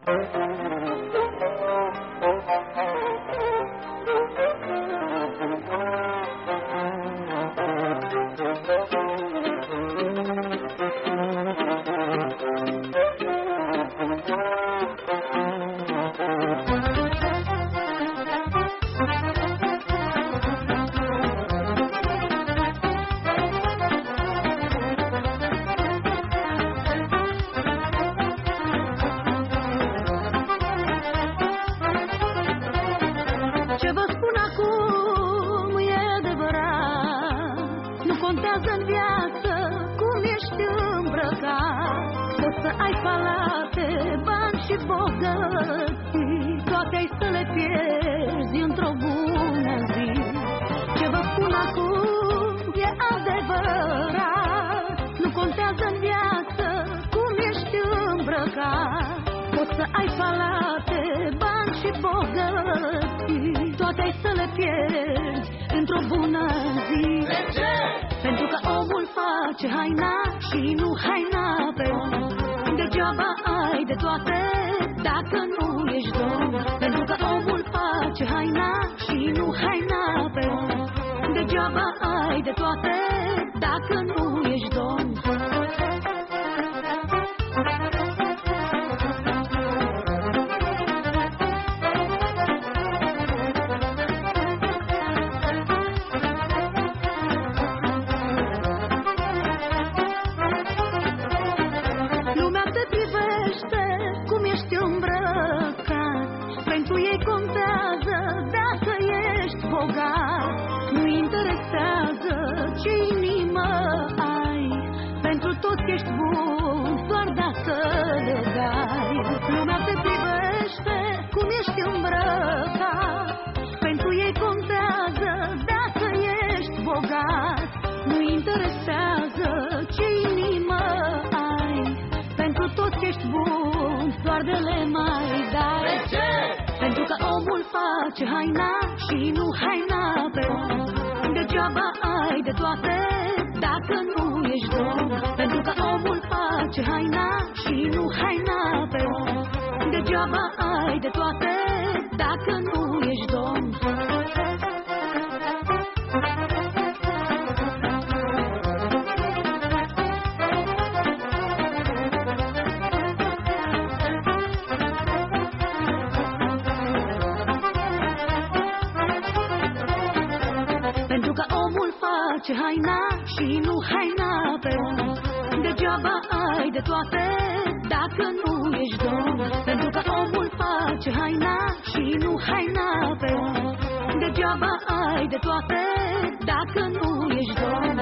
Ce vă spun acum e adevărat. Nu contează în viață cum ești îmbrăcat. Poți să ai palate, bani și bogății, toate ai să le pierzi într-o bună zi. Ce vă spun acum e adevărat. Nu contează în viață cum ești îmbrăcat. Poți să ai palate, bani și bogății, toate ai să le pierzi într-o bună zi. De ce? Pentru că omul face haina și nu haina pe om. Degeaba ai de toate dacă nu ești domn. Pentru că omul face haina și nu haina pe om. Degeaba ai de toate dacă nu ești domn. Pentru ei contează dacă ești bogat. Nu interesează ce inimă ai. Pentru toți ești bun, doar dacă le dai. Lumea te privește cum ești îmbrăcat. Pentru ei contează dacă ești bogat. Nu interesează ce inimă ai. Pentru toți ești bun, doar de le mai dai. De ce? Pentru că omul face haina și nu haina pe om. Degeaba ai de toate dacă nu ești domn. Pentru că omul face haina și nu haina pe om. Degeaba ai de toate dacă nu ești domn. Pentru că omul face haina și nu haina pe om. Degeaba ai de toate dacă nu ești domn. Pentru că omul face haina și nu haina pe om. Degeaba ai de toate dacă nu ești domn.